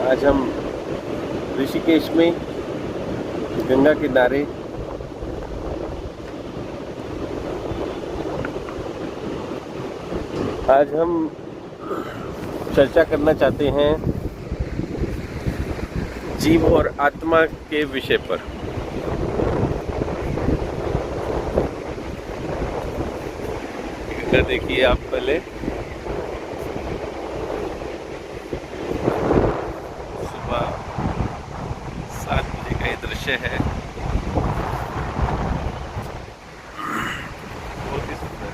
आज हम ऋषिकेश में गंगा किनारे आज हम चर्चा करना चाहते हैं जीव और आत्मा के विषय पर। गंगा देखिए आप पहले, सुबह 7 बजे का ये दृश्य है। बहुत ही सुंदर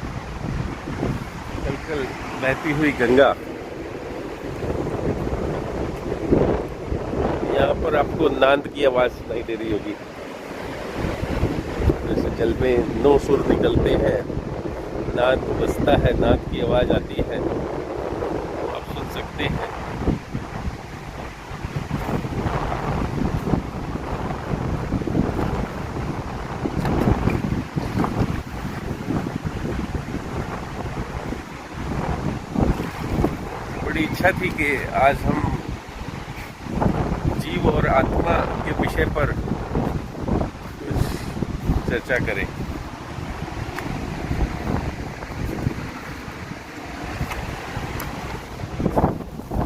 कल बहती हुई गंगा। यहाँ पर आपको नाद की आवाज सुनाई दे रही होगी, जैसे जल में 9 सुर निकलते हैं, नाद बजता है, नाद की आवाज आती है, तो आप सुन सकते हैं। बड़ी इच्छा थी कि आज हम जीव और आत्मा के विषय पर कुछ चर्चा करें।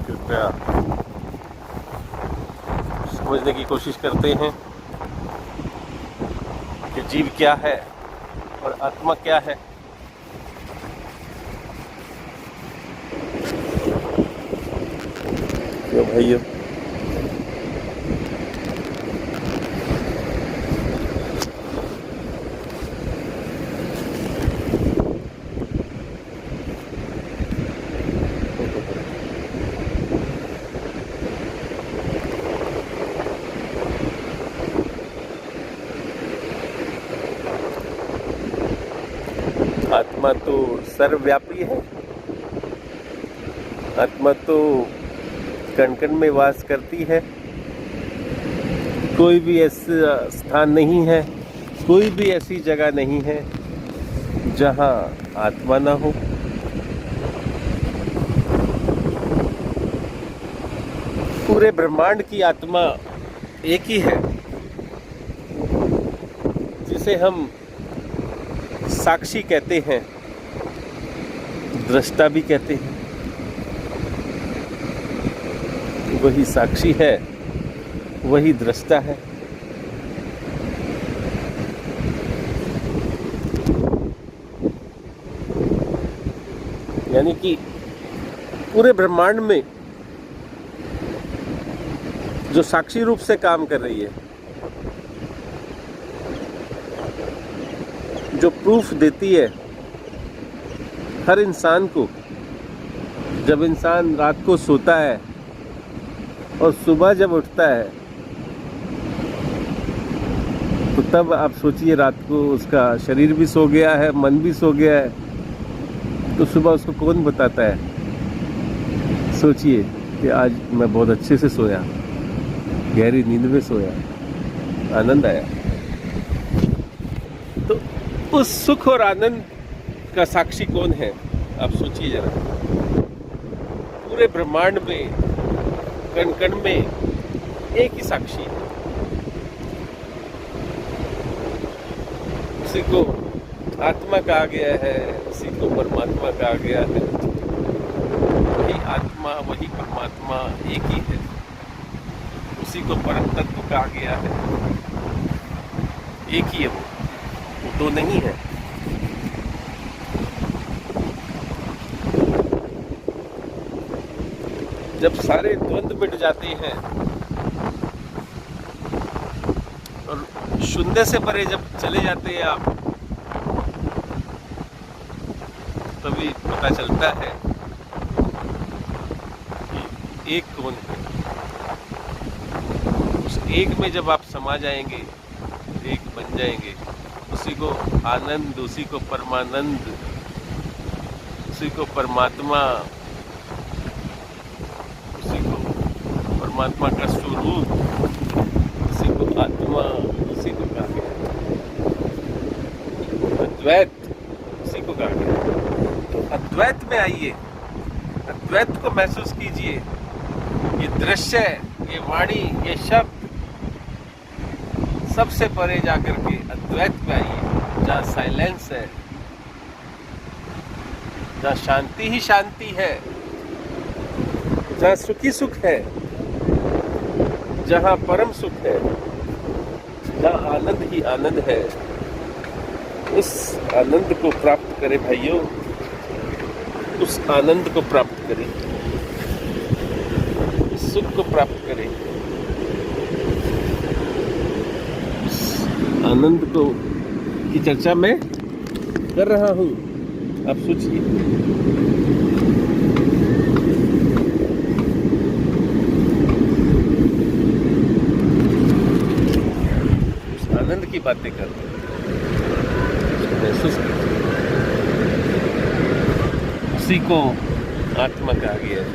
कृपया समझने की कोशिश करते हैं कि जीव क्या है और आत्मा क्या है। क्यों भाइयों, आत्मा तो सर्वव्यापी है। आत्मा तो कण कण में वास करती है। कोई भी ऐसा स्थान नहीं है, कोई भी ऐसी जगह नहीं है जहां आत्मा ना हो। पूरे ब्रह्मांड की आत्मा एक ही है, जिसे हम साक्षी कहते हैं, दृष्टा भी कहते हैं। वही साक्षी है, वही दृष्टा है। यानी कि पूरे ब्रह्मांड में जो साक्षी रूप से काम कर रही है, जो प्रूफ देती है हर इंसान को। जब इंसान रात को सोता है और सुबह जब उठता है, तो तब आप सोचिए, रात को उसका शरीर भी सो गया है, मन भी सो गया है, तो सुबह उसको कौन बताता है? सोचिए कि आज मैं बहुत अच्छे से सोया, गहरी नींद में सोया, आनंद आया। तो उस सुख और आनंद का साक्षी कौन है? आप सोचिए जरा। पूरे ब्रह्मांड में कण कण में एक ही साक्षी है। उसी को आत्मा कहा गया है, उसी को परमात्मा कहा गया है। वही आत्मा, वही परमात्मा एक ही है। उसी को परम तत्व कहा गया है। एक ही है वो, दो नहीं है। जब सारे द्वंद्व मिट जाते हैं और शून्य से परे जब चले जाते हैं आप, तभी पता चलता है कि एक कौन है। उस एक में जब आप समा जाएंगे, एक बन जाएंगे, उसी को आनंद, उसी को परमानंद, उसी को परमात्मा, उसी को परमात्मा का स्वरूप, उसी को आत्मा, उसी को कहा गया अद्वैत, उसी को कहा गया। तो अद्वैत में आइए, अद्वैत को महसूस कीजिए। ये दृश्य ये वाणी, ये शब्द सबसे परे जाकर के अद्वैत पे आइए, जहाँ साइलेंस है, जहाँ शांति ही शांति है, जहाँ सुखी सुख है, जहाँ परम सुख है, जहाँ आनंद ही आनंद है। उस आनंद को प्राप्त करें भाइयों, उस आनंद को प्राप्त करें, उस सुख को प्राप्त करें, उस आनंद को की चर्चा मैं कर रहा हूँ। आप सोचिए, उस आनंद की बातें करते हैं, महसूस करते हैं। उसी को आत्मा कहा गया है।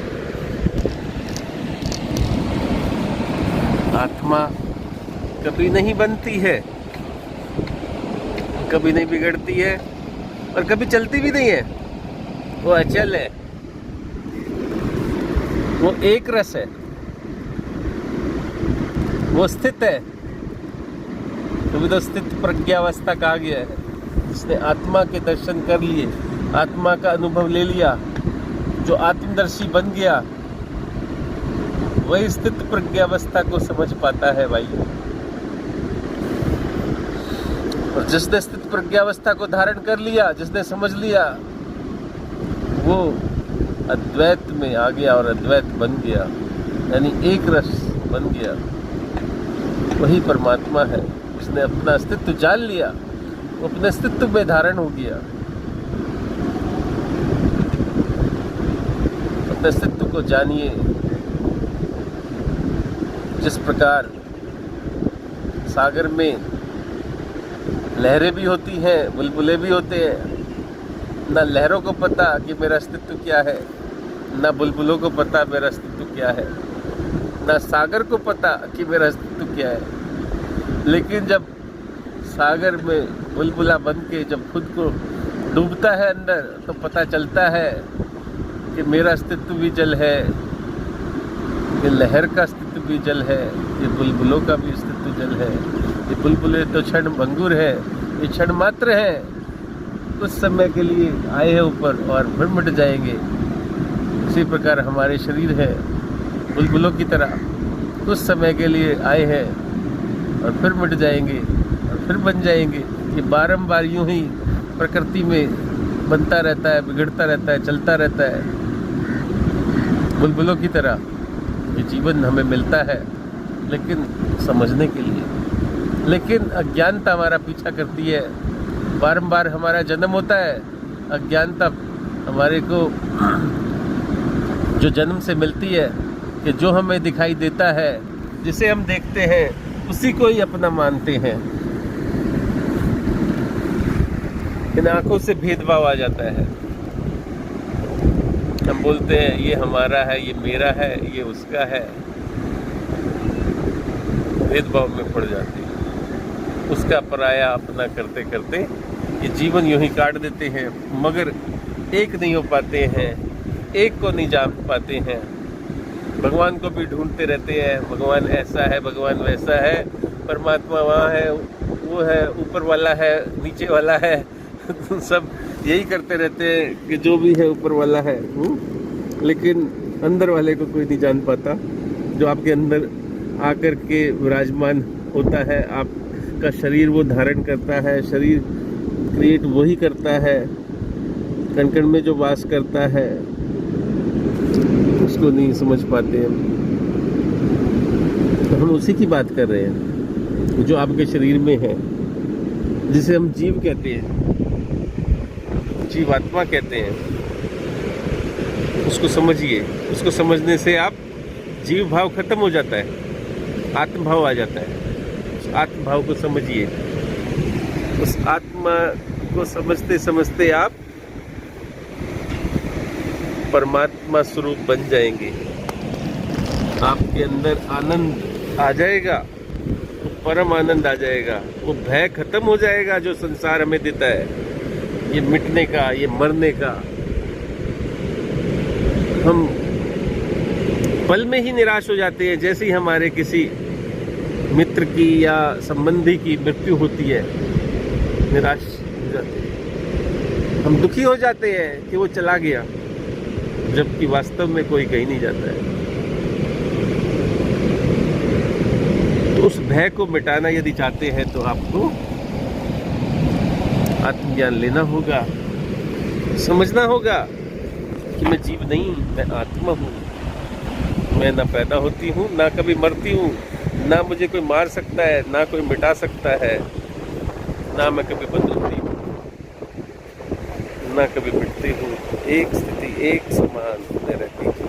आत्मा कभी नहीं बनती है, कभी नहीं बिगड़ती है और कभी चलती भी नहीं है। वो अचल है, वो एक रस है, वो स्थित है। कभी तो स्थित प्रज्ञावस्था कहा गया है। जिसने आत्मा के दर्शन कर लिए, आत्मा का अनुभव ले लिया, जो आत्मदर्शी बन गया, वही स्थित प्रज्ञावस्था को समझ पाता है भाई। और जिसने स्थित प्रज्ञावस्था को धारण कर लिया, जिसने समझ लिया, वो अद्वैत में आ गया और अद्वैत बन गया, यानी एक रस बन गया। वही परमात्मा है। उसने अपना अस्तित्व जान लिया, वो अपने अस्तित्व में धारण हो गया। अपने अस्तित्व को जानिए। जिस प्रकार सागर में लहरें भी होती हैं, बुलबुले भी होते हैं। ना लहरों को पता कि मेरा अस्तित्व क्या है, ना बुलबुलों को पता मेरा अस्तित्व क्या है, ना सागर को पता कि मेरा अस्तित्व क्या है। लेकिन जब सागर में बुलबुला बन के जब खुद को डूबता है अंदर, तो पता चलता है कि मेरा अस्तित्व भी जल है, ये लहर का अस्तित्व भी जल है, ये बुलबुलों का भी अस्तित्व जल है। ये बुलबुले तो क्षण भंगुर है, ये क्षण मात्र है, कुछ समय के लिए आए हैं ऊपर और फिर मिट जाएंगे। इसी प्रकार हमारे शरीर है, बुलबुलों की तरह कुछ समय के लिए आए हैं और फिर मिट जाएंगे और फिर बन जाएंगे। ये बारंबार यूं ही प्रकृति में बनता रहता है, बिगड़ता रहता है, चलता रहता है। बुलबुलों की तरह ये जीवन हमें मिलता है, लेकिन समझने के लिए। लेकिन अज्ञानता हमारा पीछा करती है। बारंबार हमारा जन्म होता है। अज्ञानता हमारे को जो जन्म से मिलती है कि जो हमें दिखाई देता है, जिसे हम देखते हैं, उसी को ही अपना मानते हैं। इन आंखों से भेदभाव आ जाता है। हम बोलते हैं ये हमारा है, ये मेरा है, ये उसका है। भेदभाव में पड़ जाते हैं। उसका पराया अपना करते करते ये जीवन यूं ही काट देते हैं, मगर एक नहीं हो पाते हैं, एक को नहीं जान पाते हैं। भगवान को भी ढूंढते रहते हैं, भगवान ऐसा है, भगवान वैसा है, परमात्मा वहाँ है, वो है, ऊपर वाला है, नीचे वाला है। सब यही करते रहते हैं कि जो भी है ऊपर वाला है। लेकिन अंदर वाले को कोई नहीं जान पाता, जो आपके अंदर आकर के विराजमान होता है। आपका शरीर वो धारण करता है, शरीर क्रिएट वही करता है, कण कण में जो वास करता है, उसको नहीं समझ पाते हम। तो हम उसी की बात कर रहे हैं जो आपके शरीर में है, जिसे हम जीव कहते हैं, जीवात्मा कहते हैं। उसको समझिए। उसको समझने से आप जीव भाव खत्म हो जाता है, आत्म भाव आ जाता है। उस आत्म भाव को समझिए। उस आत्मा को समझते समझते आप परमात्मा स्वरूप बन जाएंगे। आपके अंदर आनंद आ जाएगा, तो परम आनंद आ जाएगा। वो भय खत्म हो जाएगा जो संसार हमें देता है, ये मिटने का, ये मरने का। हम पल में ही निराश हो जाते हैं। जैसे ही हमारे किसी मित्र की या संबंधी की मृत्यु होती है, निराश हो जाते हैं, हम दुखी हो जाते हैं कि वो चला गया, जबकि वास्तव में कोई कहीं नहीं जाता है। तो उस भय को मिटाना यदि चाहते हैं तो आपको आत्मज्ञान लेना होगा, समझना होगा कि मैं जीव नहीं, मैं आत्मा हूँ। मैं ना पैदा होती हूँ, ना कभी मरती हूँ, ना मुझे कोई मार सकता है, ना कोई मिटा सकता है, ना मैं कभी बदलती हूँ, ना कभी मिटती हूँ। एक स्थिति एक समान में रहती हूँ।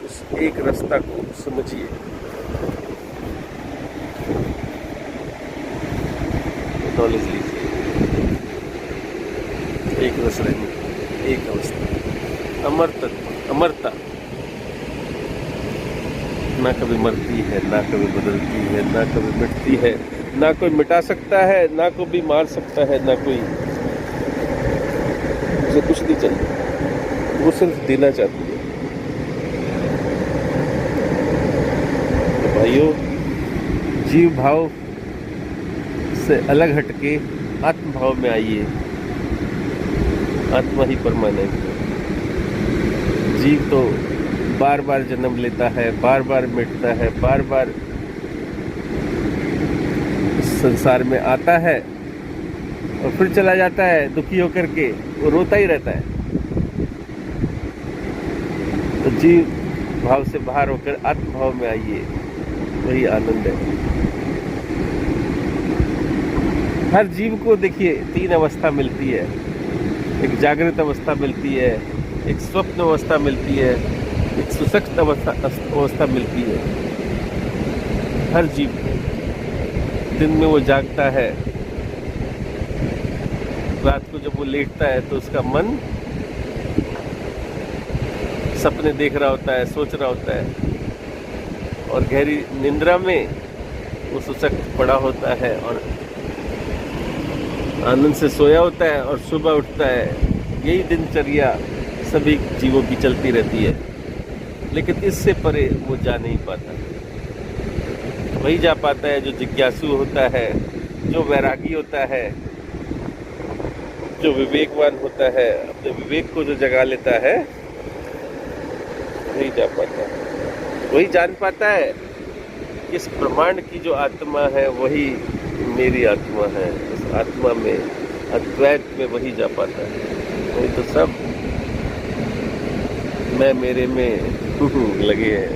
उस एक रास्ता को समझिए, नॉलेज लीजिए। एक रस रहनी, एक अवस्था, अमर तत्व, अमरता, ना कभी मरती है, ना कभी बदलती है, ना कभी मिटती है, ना कोई मिटा सकता है, ना कोई भी मार सकता है, ना कोई, उसे कुछ नहीं चाहिए, वो सिर्फ देना चाहती है। तो भाइयों, जीव भाव से अलग हटके आत्म भाव में आइए। आत्मा ही परमानेंट है। जीव तो बार बार जन्म लेता है, बार बार मिटता है, बार बार इस संसार में आता है और फिर चला जाता है दुखी होकर के, वो रोता ही रहता है। तो जीव भाव से बाहर होकर आत्म भाव में आइए, वही आनंद है। हर जीव को देखिए 3 अवस्था मिलती है। एक जागृत अवस्था मिलती है, एक स्वप्न अवस्था मिलती है, एक सुषुप्त अवस्था मिलती है। हर जीव को दिन में वो जागता है, रात को जब वो लेटता है तो उसका मन सपने देख रहा होता है, सोच रहा होता है, और गहरी निंद्रा में वो सुषुप्त पड़ा होता है और आनंद से सोया होता है और सुबह उठता है। यही दिनचर्या सभी जीवों की चलती रहती है, लेकिन इससे परे वो जा नहीं पाता। वही जा पाता है जो जिज्ञासु होता है, जो वैरागी होता है, जो विवेकवान होता है, अपने विवेक को जो जगा लेता है, वही जा पाता है। वही जान पाता है कि इस ब्रह्मांड की जो आत्मा है वही मेरी आत्मा है। इस आत्मा में, अद्वैत में वही जा पाता है। वही तो सब मैं मेरे में लगे हैं।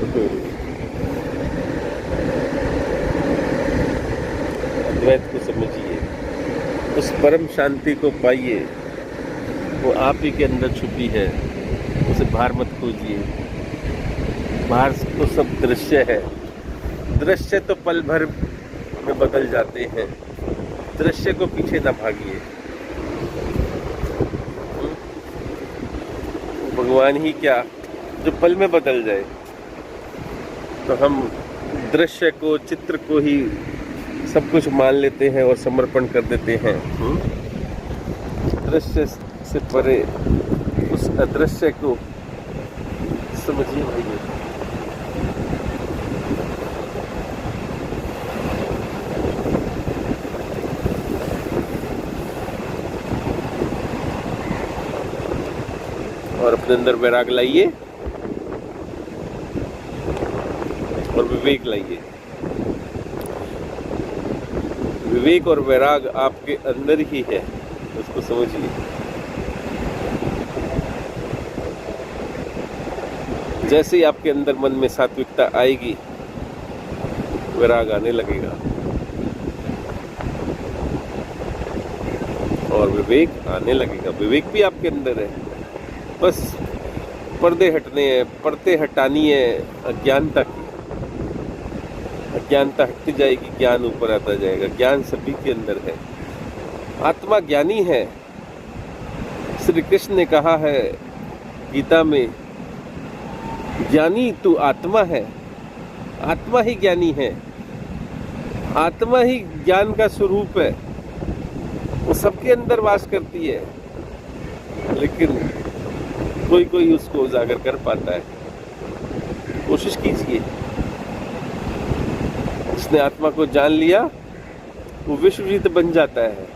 अद्वैत को समझिए, उस परम शांति को पाइए, वो आप ही के अंदर छुपी है। उसे बाहर मत खोजिए। बाहर तो सब दृश्य है। दृश्य तो पल भर में बदल जाते हैं। दृश्य को पीछे ना भागिए। भगवान ही क्या जो पल में बदल जाए। तो हम दृश्य को, चित्र को ही सब कुछ मान लेते हैं और समर्पण कर देते हैं। दृश्य से परे उस अदृश्य को समझिए भाई। और अपने अंदर वैराग लाइए और विवेक लाइए। विवेक और वैराग आपके अंदर ही है, उसको समझिए। जैसे ही आपके अंदर मन में सात्विकता आएगी, वैराग आने लगेगा और विवेक आने लगेगा। विवेक भी आपके अंदर है, बस पर्दे हटने हैं, पर्दे हटानी है अज्ञानता की। अज्ञानता हटती जाएगी, ज्ञान ऊपर आता जाएगा। ज्ञान सभी के अंदर है। आत्मा ज्ञानी है। श्री कृष्ण ने कहा है गीता में, ज्ञानी तू आत्मा है। आत्मा ही ज्ञानी है। आत्मा ही ज्ञान का स्वरूप है। वो सबके अंदर वास करती है, लेकिन कोई कोई उसको उजागर कर पाता है। कोशिश कीजिए। जिसने आत्मा को जान लिया वो विश्वजीत बन जाता है,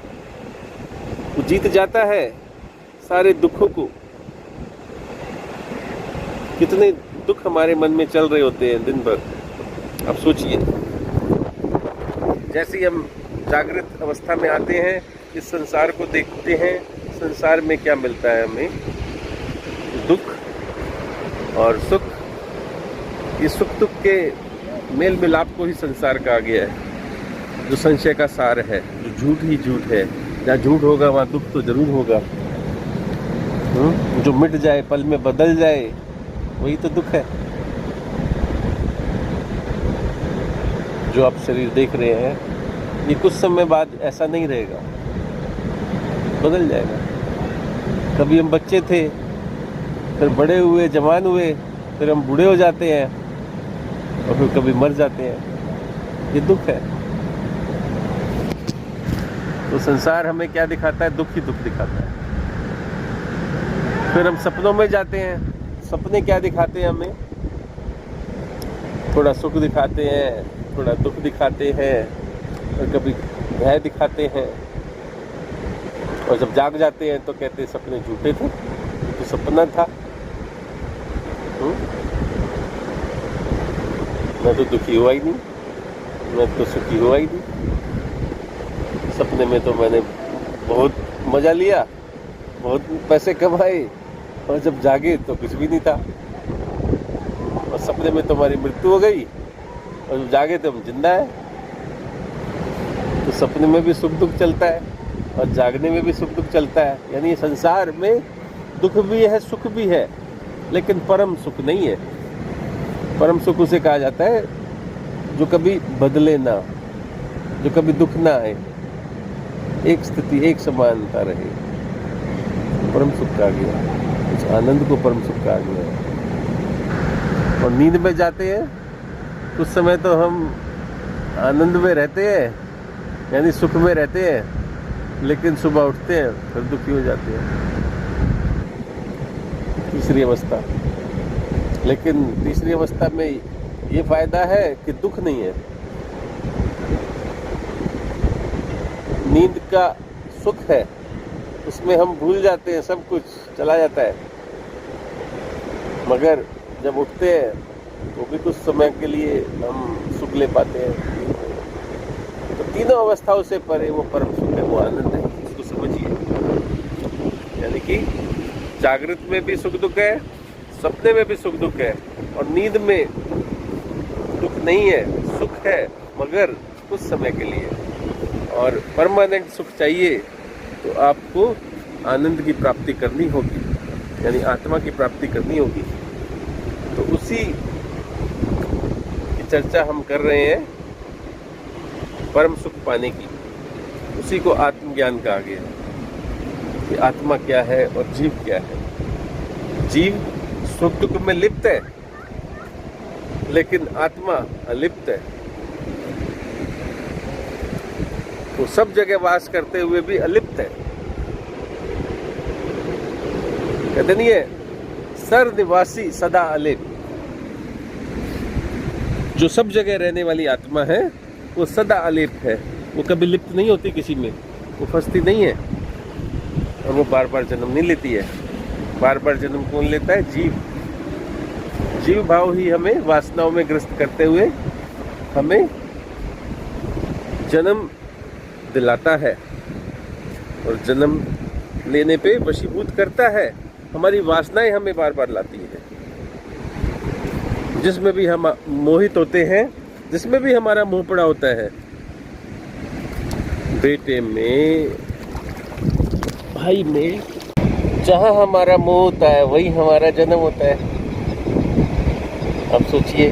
वो जीत जाता है सारे दुखों को। कितने दुख हमारे मन में चल रहे होते हैं दिन भर, अब सोचिए। जैसे ही हम जागृत अवस्था में आते हैं, इस संसार को देखते हैं, संसार में क्या मिलता है हमें? दुख और सुख। ये सुख दुख के मेल मिलाप को ही संसार कहा गया है, जो संशय का सार है, जो झूठ ही झूठ है। जहाँ झूठ होगा वहाँ दुख तो जरूर होगा। जो मिट जाए, पल में बदल जाए, वही तो दुख है। जो आप शरीर देख रहे हैं, ये कुछ समय बाद ऐसा नहीं रहेगा, बदल जाएगा। कभी हम बच्चे थे, फिर बड़े हुए, जवान हुए, फिर हम बूढ़े हो जाते हैं और फिर कभी मर जाते हैं। ये दुख है। तो संसार हमें क्या दिखाता है? दुख ही दुख दिखाता है। फिर हम सपनों में जाते हैं, सपने क्या दिखाते हैं हमें? थोड़ा सुख दिखाते हैं, थोड़ा दुख दिखाते हैं, और कभी भय दिखाते हैं। और जब जाग जाते हैं तो कहते हैं सपने झूठे थे, तो सपना था। मैं तो दुखी हुआ ही नहीं, मैं तो सुखी हुआ ही नहीं। सपने में तो मैंने बहुत मजा लिया, बहुत पैसे कमाए, और जब जागे तो कुछ भी नहीं था। और सपने में तो हमारी मृत्यु हो गई, और जब जागे तो हम जिंदा है। तो सपने में भी सुख दुख चलता है और जागने में भी सुख दुख चलता है। यानी संसार में दुख भी है, सुख भी है, लेकिन परम सुख नहीं है। परम सुख उसे कहा जाता है जो कभी बदले ना, जो कभी दुख ना आए, एक स्थिति, एक समानता रहे, परम सुख कहा गया। उस आनंद को परम सुख कहा गया है। और नींद में जाते हैं, कुछ समय तो हम आनंद में रहते हैं, यानी सुख में रहते हैं, लेकिन सुबह उठते हैं फिर दुखी हो जाते हैं। तीसरी अवस्था। लेकिन तीसरी अवस्था में ये फायदा है कि दुख नहीं है। नींद का सुख है, उसमें हम भूल जाते हैं, सब कुछ चला जाता है। मगर जब उठते हैं तो भी कुछ समय के लिए हम सुख ले पाते हैं। तो तीनों अवस्थाओं से परे वो परम सुख है, वो आनंद है। इसको समझिए। यानी कि जागृत में भी सुख दुख है, सपने में भी सुख दुख है, और नींद में दुख नहीं है, सुख है, मगर कुछ समय के लिए। और परमानेंट सुख चाहिए तो आपको आनंद की प्राप्ति करनी होगी, यानी आत्मा की प्राप्ति करनी होगी। तो उसी की चर्चा हम कर रहे हैं, परम सुख पाने की। उसी को आत्मज्ञान कहा गया कि आत्मा क्या है और जीव क्या है। जीव सुख दुख में लिप्त है, लेकिन आत्मा अलिप्त है। वो सब जगह वास करते हुए भी अलिप्त है। कहते नहीं है, सर निवासी सदा अलिप्त। जो सब जगह रहने वाली आत्मा है वो सदा अलिप्त है, वो कभी लिप्त नहीं होती किसी में, वो फंसती नहीं है, और वो बार बार जन्म नहीं लेती है। बार बार जन्म कौन लेता है? जीव। जीव भाव ही हमें वासनाओं में ग्रस्त करते हुए हमें जन्म दिलाता है, और जन्म लेने पे वशीभूत करता है। हमारी वासनाएं हमें बार बार लाती है, जिसमें भी हम मोहित होते हैं, जिसमें भी हमारा मोह पड़ा होता है। बेटे में, भाई में, जहाँ हमारा मोह होता है वही हमारा जन्म होता है। अब सोचिए,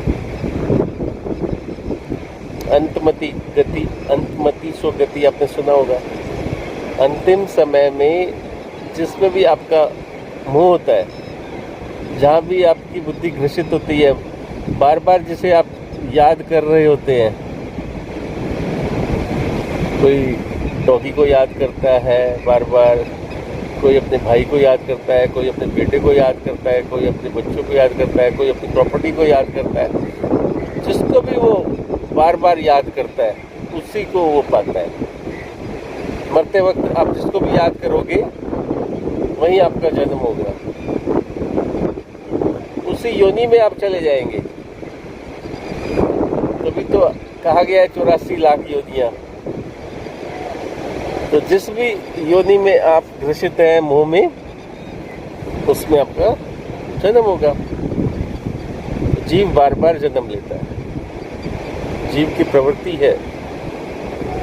अंतमति गति, अंतमति सो गति आपने सुना होगा। अंतिम समय में जिसमें भी आपका मोह होता है, जहाँ भी आपकी बुद्धि घृषित होती है, बार बार जिसे आप याद कर रहे होते हैं, कोई डॉगी को याद करता है बार बार, कोई अपने भाई को याद करता है, कोई अपने बेटे को याद करता है, कोई अपने बच्चों को याद करता है, कोई अपनी प्रॉपर्टी को याद करता है। जिसको भी वो बार बार याद करता है उसी को वो पाता है। मरते वक्त आप जिसको भी याद करोगे वहीं आपका जन्म होगा, उसी योनि में आप चले जाएंगे। तभी तो कहा गया है 84 लाख योनियां। तो जिस भी योनि में आप ग्रसित हैं मोह में, उसमें आपका जन्म होगा। जीव बार बार जन्म लेता है, जीव की प्रवृत्ति है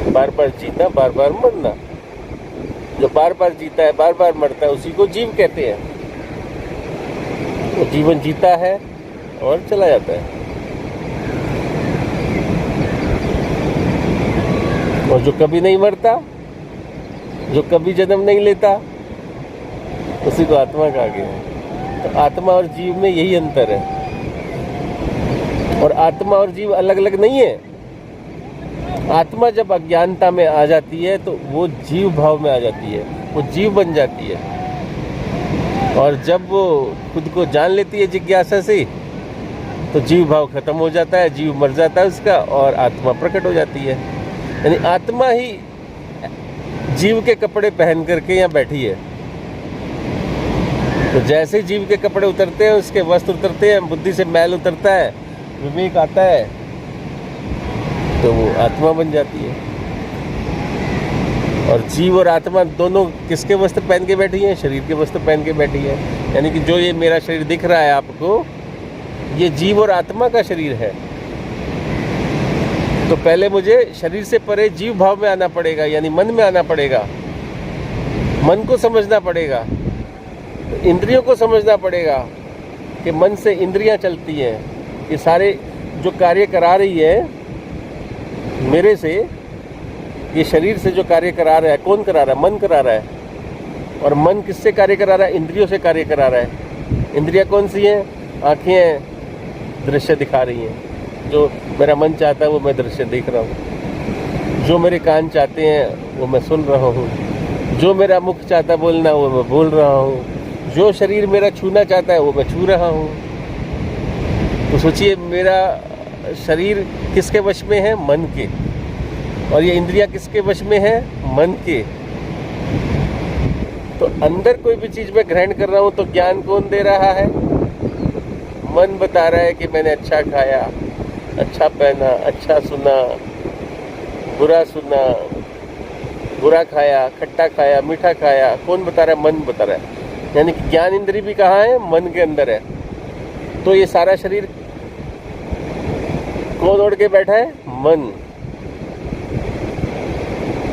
बार बार जीना, बार बार मरना। जो बार बार जीता है, बार बार मरता है, उसी को जीव कहते हैं। वो जीवन जीता है और चला जाता है। और जो कभी नहीं मरता, जो कभी जन्म नहीं लेता, उसी को आत्मा कहा गया है। तो आत्मा और जीव में यही अंतर है। और आत्मा और जीव अलग अलग नहीं है। आत्मा जब अज्ञानता में आ जाती है तो वो जीव भाव में आ जाती है, वो जीव बन जाती है। और जब वो खुद को जान लेती है जिज्ञासा से, तो जीव भाव खत्म हो जाता है, जीव मर जाता है उसका, और आत्मा प्रकट हो जाती है। यानी आत्मा ही जीव के कपड़े पहन करके यहाँ बैठी है। तो जैसे जीव के कपड़े उतरते हैं, उसके वस्त्र उतरते हैं, बुद्धि से मैल उतरता है, विवेक आता है, तो वो आत्मा बन जाती है। और जीव और आत्मा दोनों किसके वस्त्र पहन के बैठी हैं? शरीर के वस्त्र पहन के बैठी है। यानी कि जो ये मेरा शरीर दिख रहा है आपको, ये जीव और आत्मा का शरीर है। तो पहले मुझे शरीर से परे जीव भाव में आना पड़ेगा, यानी मन में आना पड़ेगा। मन को समझना पड़ेगा, तो इंद्रियों को समझना पड़ेगा कि मन से इंद्रियां चलती हैं। ये सारे जो कार्य करा रही है मेरे से, ये शरीर से जो कार्य करा रहा है, कौन करा रहा है? मन करा रहा है। और मन किससे कार्य करा रहा है? इंद्रियों से कार्य करा रहा है। इंद्रियां कौन सी हैं? आँखें दृश्य दिखा रही हैं। जो मेरा मन चाहता है वो मैं दृश्य देख रहा हूँ, जो मेरे कान चाहते हैं वो मैं सुन रहा हूँ, जो मेरा मुख चाहता है बोलना वो मैं बोल रहा हूँ, जो शरीर मेरा छूना चाहता है वो मैं छू रहा हूँ। तो सोचिए, मेरा शरीर किसके वश में है? मन के। और ये इंद्रियां किसके वश में है? मन के। तो अंदर कोई भी चीज़ मैं ग्रहण कर रहा हूँ तो ज्ञान कौन दे रहा है? मन बता रहा है कि मैंने अच्छा खाया, अच्छा पहना, अच्छा सुना, बुरा खाया, खट्टा खाया, मीठा खाया। कौन बता रहा है? मन बता रहा है। यानी कि ज्ञान इंद्रिय भी कहाँ है? मन के अंदर है। तो ये सारा शरीर कौन ओढ़ के बैठा है? मन।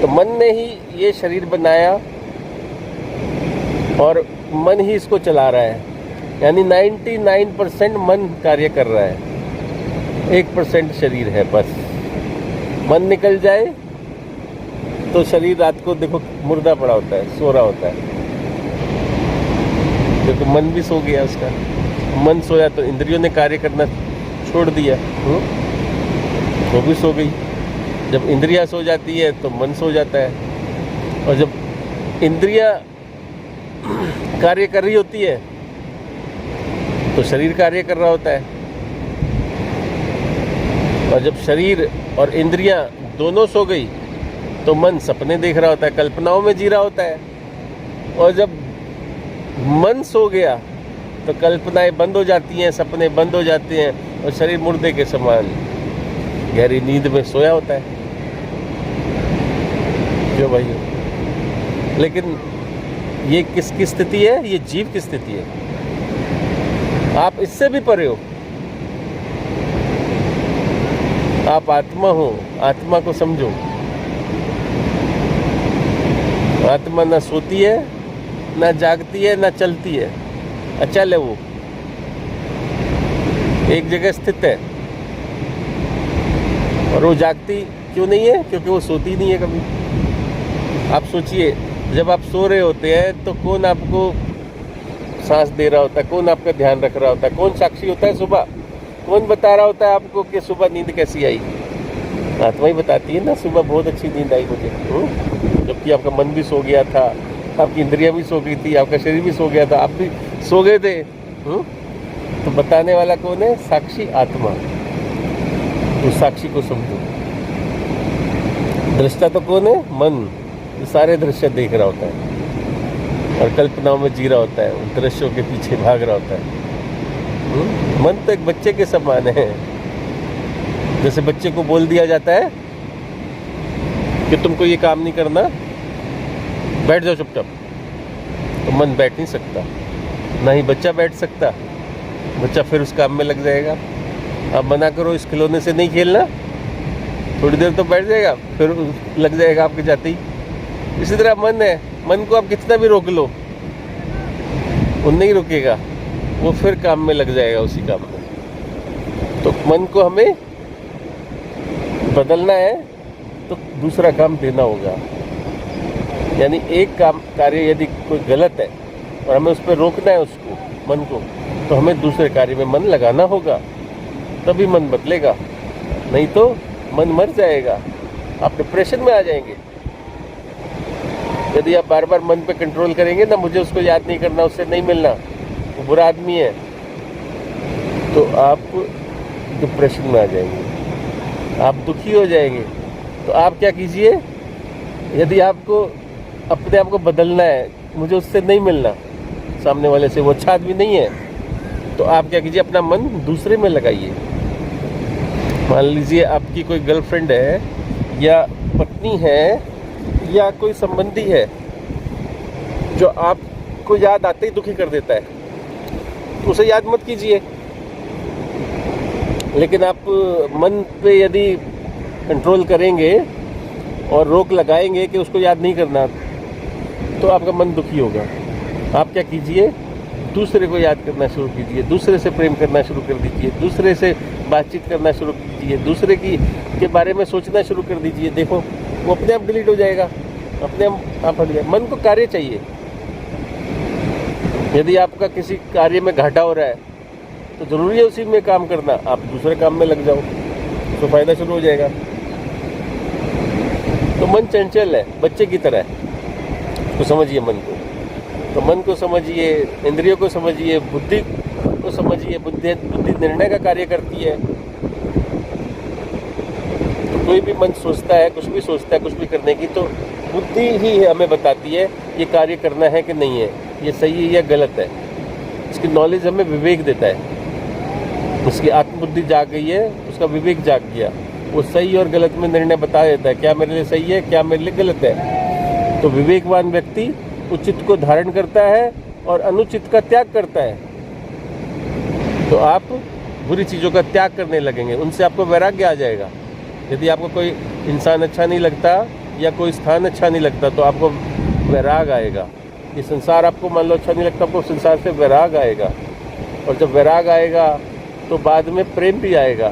तो मन ने ही ये शरीर बनाया और मन ही इसको चला रहा है। यानी 99% मन कार्य कर रहा है, 1% शरीर है बस। मन निकल जाए तो शरीर रात को देखो मुर्दा पड़ा होता है, सो रहा होता है, क्योंकि मन भी सो गया उसका। मन सोया तो इंद्रियों ने कार्य करना छोड़ दिया, वो भी सो गई। जब इंद्रियां सो जाती है तो मन सो जाता है। और जब इंद्रियां कार्य कर रही होती है तो शरीर कार्य कर रहा होता है। और जब शरीर और इंद्रियां दोनों सो गई तो मन सपने देख रहा होता है, कल्पनाओं में जी रहा होता है। और जब मन सो गया तो कल्पनाएं बंद हो जाती हैं, सपने बंद हो जाते हैं, और शरीर मुर्दे के समान गहरी नींद में सोया होता है। क्यों भाई? लेकिन ये किसकी स्थिति है? ये जीव की स्थिति है। आप इससे भी परे हो, आप आत्मा हो। आत्मा को समझो। आत्मा ना सोती है, ना जागती है, ना चलती है। अचल है, वो एक जगह स्थित है। और वो जागती क्यों नहीं है? क्योंकि वो सोती नहीं है कभी। आप सोचिए, जब आप सो रहे होते हैं तो कौन आपको सांस दे रहा होता है? कौन आपका ध्यान रख रहा होता है? कौन साक्षी होता है? सुबह कौन बता रहा होता है आपको कि सुबह नींद कैसी आई? आत्मा ही बताती है ना, सुबह बहुत अच्छी नींद आई मुझे, जबकि आपका मन भी सो गया था, आपकी इंद्रियां भी सो गई थी, आपका शरीर भी सो गया था, आप भी सो गए थे। तो बताने वाला कौन है? साक्षी आत्मा। तो साक्षी को समझो। दृष्टा तो कौन है? मन, जो सारे दृश्य देख रहा होता है और कल्पनाओं में जी रहा होता है, उन दृश्यों के पीछे भाग रहा होता है। मन तो एक बच्चे के समान है। जैसे बच्चे को बोल दिया जाता है कि तुमको ये काम नहीं करना, बैठ जाओ चुपचाप, तो मन बैठ नहीं सकता, ना ही बच्चा बैठ सकता। बच्चा फिर उस काम में लग जाएगा। आप मना करो इस खिलौने से नहीं खेलना, थोड़ी देर तो बैठ जाएगा, फिर लग जाएगा आपके जाते ही। इसी तरह मन है, मन को आप कितना भी रोक लो वो नहीं रुकेगा, वो फिर काम में लग जाएगा, उसी काम में। तो मन को हमें बदलना है तो दूसरा काम देना होगा। यानी एक काम कार्य यदि कोई गलत है और हमें उस पर रोकना है उसको, मन को, तो हमें दूसरे कार्य में मन लगाना होगा, तभी मन बदलेगा। नहीं तो मन मर जाएगा, आप डिप्रेशन में आ जाएंगे। यदि आप बार बार मन पे कंट्रोल करेंगे ना, मुझे उसको याद नहीं करना, उससे नहीं मिलना, वो बुरा आदमी है, तो आप डिप्रेशन में आ जाएंगे, आप दुखी हो जाएंगे। तो आप क्या कीजिए, यदि आपको अपने आप को बदलना है, मुझे उससे नहीं मिलना, सामने वाले से, वो अच्छा आदमी नहीं है, तो आप क्या कीजिए, अपना मन दूसरे में लगाइए। मान लीजिए आपकी कोई गर्लफ्रेंड है या पत्नी है या कोई संबंधी है जो आपको याद आते ही दुखी कर देता है, तो उसे याद मत कीजिए। लेकिन आप मन पे यदि कंट्रोल करेंगे और रोक लगाएंगे कि उसको याद नहीं करना, तो आपका मन दुखी होगा। आप क्या कीजिए, दूसरे को याद करना शुरू कीजिए, दूसरे से प्रेम करना शुरू कर दीजिए, दूसरे से बातचीत करना शुरू कीजिए, दूसरे के बारे में सोचना शुरू कर दीजिए। देखो वो अपने आप डिलीट हो जाएगा, अपने आप हट जाएगा। मन को कार्य चाहिए। यदि आपका किसी कार्य में घाटा हो रहा है तो जरूरी है उसी में काम करना, आप दूसरे काम में लग जाओ तो फायदा शुरू हो जाएगा। तो मन चंचल है, बच्चे की तरह है, तो समझिए मन को। तो मन को समझिए, इंद्रियों को समझिए, बुद्धि को समझिए। बुद्धि निर्णय का कार्य करती है। तो कोई भी मन सोचता है, कुछ भी सोचता है, कुछ भी करने की, तो बुद्धि ही हमें बताती है ये कार्य करना है कि नहीं है, ये सही है या गलत है। इसकी नॉलेज हमें विवेक देता है। उसकी आत्मबुद्धि जाग गई है, उसका विवेक जाग गया, वो सही और गलत में निर्णय बता देता है, क्या मेरे लिए सही है, क्या मेरे लिए गलत है। तो विवेकवान व्यक्ति उचित को धारण करता है और अनुचित का त्याग करता है। तो आप बुरी चीज़ों का त्याग करने लगेंगे, उनसे आपको वैराग्य आ जाएगा। यदि आपको कोई इंसान अच्छा नहीं लगता या कोई स्थान अच्छा नहीं लगता, तो आपको वैराग आएगा। ये संसार आपको मान लो अच्छा नहीं लगता, आपको संसार से वैराग आएगा। और जब वैराग आएगा तो बाद में प्रेम भी आएगा,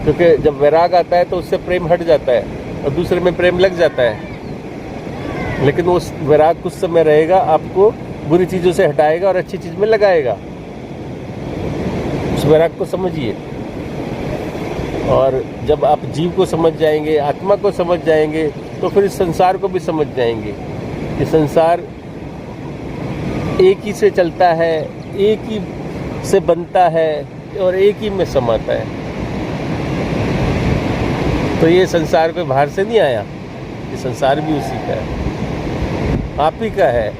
क्योंकि जब वैराग आता है तो उससे प्रेम हट जाता है और दूसरे में प्रेम लग जाता है। लेकिन वो वैराग कुछ समय रहेगा, आपको बुरी चीज़ों से हटाएगा और अच्छी चीज़ में लगाएगा। उस वैराग को समझिए। और जब आप जीव को समझ जाएंगे, आत्मा को समझ जाएंगे, तो फिर इस संसार को भी समझ जाएंगे कि संसार एक ही से चलता है, एक ही से बनता है और एक ही में समाता है। तो ये संसार कोई बाहर से नहीं आया, ये संसार भी उसी का है, आप ही का है,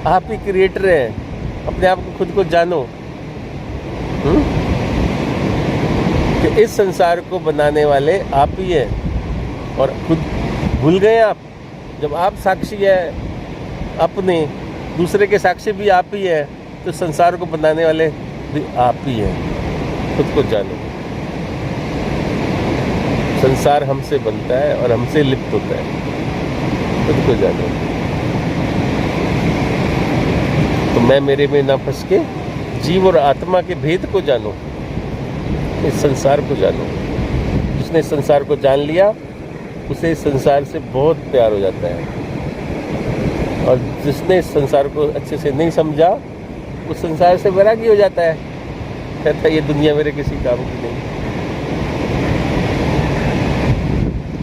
आप ही क्रिएटर हैं। अपने आप को, खुद को जानो कि इस संसार को बनाने वाले आप ही हैं। और खुद भूल गए आप, जब आप साक्षी है अपने, दूसरे के साक्षी भी आप ही है, तो संसार को बनाने वाले भी आप ही हैं। खुद को जानो। संसार हमसे बनता है और हमसे लिप्त होता है, खुद को जानो। तो मैं मेरे में ना फंस के जीव और आत्मा के भेद को जानो, इस संसार को जानो। जिसने संसार को जान लिया उसे इस संसार से बहुत प्यार हो जाता है। और जिसने इस संसार को अच्छे से नहीं समझा, उस संसार से वैरागी हो जाता है, कहता है ये दुनिया मेरे किसी काम की नहीं।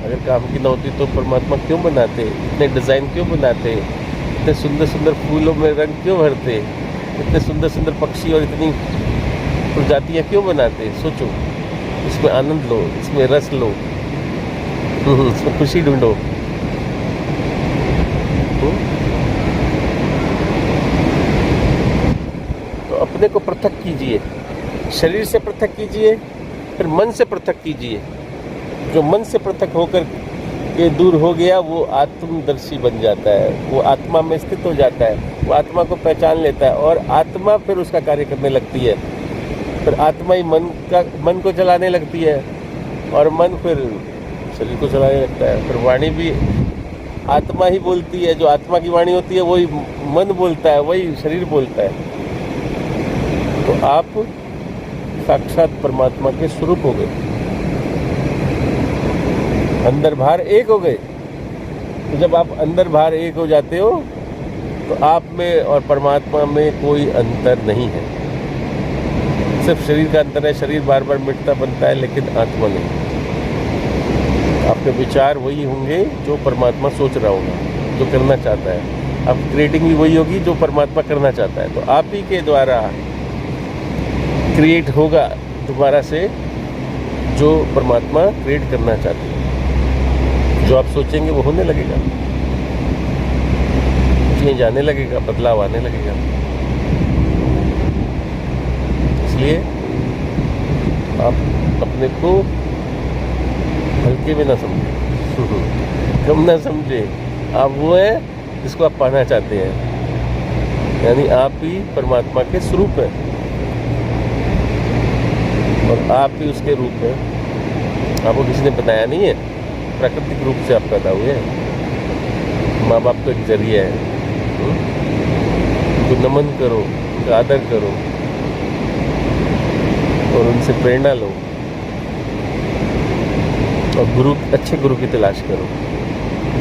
अगर काम की ना होती तो परमात्मा क्यों बनाते, इतने डिज़ाइन क्यों बनाते, इतने सुंदर सुंदर फूलों में रंग क्यों भरते, इतने सुंदर सुंदर पक्षी और इतनी प्रजातियाँ क्यों बनाते? सोचो, इसमें आनंद लो, इसमें रस लो, इसमें खुशी ढूंढो। तो अपने को पृथक कीजिए, शरीर से पृथक कीजिए, फिर मन से पृथक कीजिए। जो मन से पृथक होकर के दूर हो गया वो आत्मदर्शी बन जाता है, वो आत्मा में स्थित हो जाता है, वो आत्मा को पहचान लेता है और आत्मा फिर उसका कार्य करने लगती है। फिर आत्मा ही मन को चलाने लगती है और मन फिर शरीर को चलाने लगता है। फिर वाणी भी आत्मा ही बोलती है, जो आत्मा की वाणी होती है वही मन बोलता है, वही शरीर बोलता है। तो आप साक्षात परमात्मा के स्वरूप हो गए, अंदर बाहर एक हो गए। तो जब आप अंदर बाहर एक हो जाते हो तो आप में और परमात्मा में कोई अंतर नहीं है, सिर्फ शरीर का अंतर है। शरीर बार बार मिटता बनता है लेकिन आत्मा नहीं। आपके विचार वही होंगे जो परमात्मा सोच रहा होगा, जो करना चाहता है। अब क्रिएटिंग भी वही होगी जो परमात्मा करना चाहता है। तो आप ही के द्वारा क्रिएट होगा दोबारा से जो परमात्मा क्रिएट करना चाहते हैं। जो आप सोचेंगे वो होने लगेगा, चेंज आने लगेगा, बदलाव आने लगेगा। इसलिए आप अपने को हल्के में ना समझे, कम ना समझे। आप वो हैं जिसको आप पाना चाहते हैं, यानी आप ही परमात्मा के स्वरूप हैं और आप ही उसके रूप हैं। आपको किसी ने बताया नहीं है, प्राकृतिक रूप से आप पैदा हुए हैं। माँ बाप तो एक जरिया है। उनको नमन करो, उनका आदर करो और उनसे प्रेरणा लो और अच्छे गुरु की तलाश करो।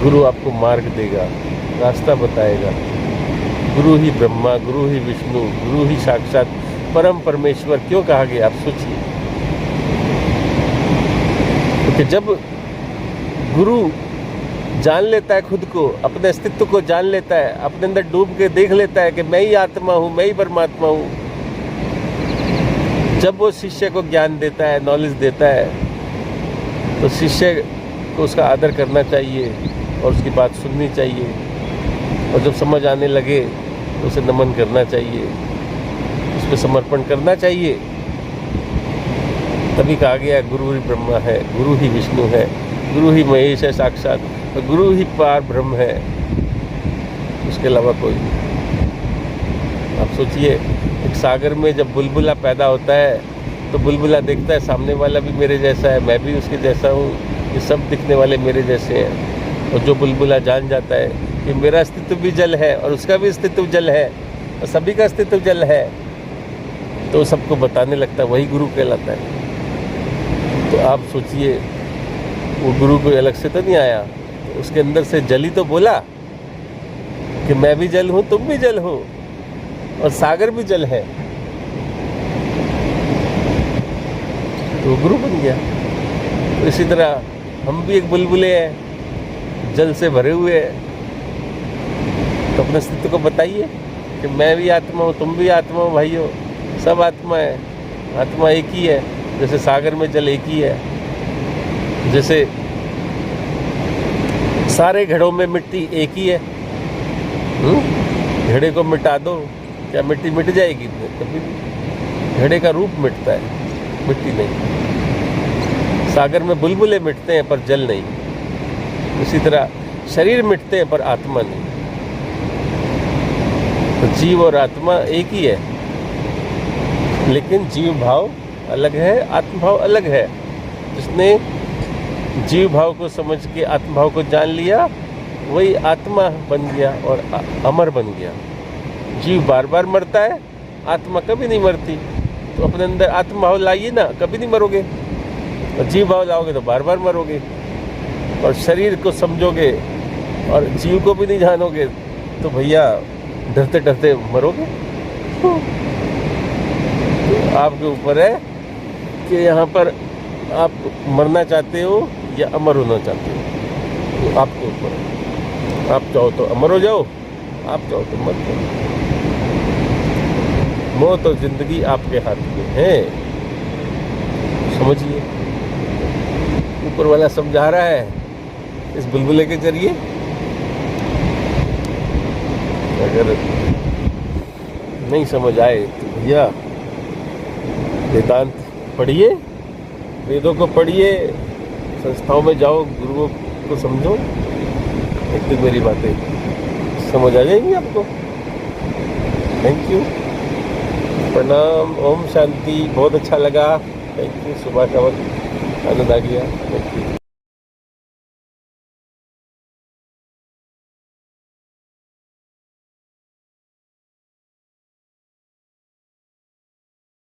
गुरु आपको मार्ग देगा, रास्ता बताएगा। गुरु ही ब्रह्मा, गुरु ही विष्णु, गुरु ही साक्षात परम परमेश्वर क्यों कहा गया? आप सोचिए। क्योंकि जब गुरु जान लेता है खुद को, अपने अस्तित्व को जान लेता है, अपने अंदर डूब के देख लेता है कि मैं ही आत्मा हूँ, मैं ही परमात्मा हूँ, जब वो शिष्य को ज्ञान देता है, नॉलेज देता है, तो शिष्य को उसका आदर करना चाहिए और उसकी बात सुननी चाहिए। और जब समझ आने लगे तो उसे नमन करना चाहिए, उस पर समर्पण करना चाहिए। तभी कहा गया गुरु ही ब्रह्मा है, गुरु ही विष्णु है, गुरु ही महेश है साक्षात, और गुरु ही पार ब्रह्म है, उसके अलावा कोई नहीं। आप सोचिए, एक सागर में जब बुलबुला पैदा होता है तो बुलबुला देखता है सामने वाला भी मेरे जैसा है, मैं भी उसके जैसा हूँ, ये सब दिखने वाले मेरे जैसे हैं। और जो बुलबुला जान जाता है कि मेरा अस्तित्व भी जल है और उसका भी अस्तित्व जल है और सभी का अस्तित्व जल है, तो सबको बताने लगता है, वही गुरु कहलाता है। तो आप सोचिए, वो गुरु कोई अलग से तो नहीं आया, तो उसके अंदर से जल ही तो बोला कि मैं भी जल हूँ, तुम भी जल हो और सागर भी जल है, तो गुरु बन गया। तो इसी तरह हम भी एक बुलबुले हैं, जल से भरे हुए हैं। तो अपने अस्तित्व को बताइए कि मैं भी आत्मा हूँ, तुम भी आत्मा हो भाइयों, सब आत्मा है। आत्मा एक ही है, जैसे सागर में जल एक ही है, जैसे सारे घड़ों में मिट्टी एक ही है। घड़े को मिटा दो, क्या मिट्टी मिट जाएगी? कभी नहीं। घड़े का रूप मिटता है, मिट्टी नहीं। सागर में बुलबुले मिटते हैं पर जल नहीं। इसी तरह शरीर मिटते हैं पर आत्मा नहीं। तो जीव और आत्मा एक ही है, लेकिन जीव भाव अलग है, आत्म भाव अलग है। जिसने जीव भाव को समझ के आत्म भाव को जान लिया, वही आत्मा बन गया और अमर बन गया। जीव बार बार मरता है, आत्मा कभी नहीं मरती। तो अपने अंदर आत्म भाव लाइए ना, कभी नहीं मरोगे। और जीव भाव लाओगे तो बार बार मरोगे। और शरीर को समझोगे और जीव को भी नहीं जानोगे तो भैया डरते डरते मरोगे। तो आपके ऊपर है कि यहाँ पर आप मरना चाहते हो या अमर होना चाहते हो, तो आपके ऊपर है। आप चाहो तो अमर हो जाओ, आप चाहो तो मत करो। मौत और जिंदगी आपके हाथ में है, समझिए। ऊपर वाला समझा रहा है इस बुलबुले के जरिए। अगर नहीं समझ आए तो भैया वेदांत पढ़िए, वेदों को पढ़िए, संस्थाओं में जाओ, गुरुओं को समझो। एक दिन मेरी बातें समझ आ जाएंगी आपको। थैंक यू, प्रणाम, ओम शांति। बहुत अच्छा लगा, थैंक यू। सुबह का वक्त आनंद आ गया, थैंक यू।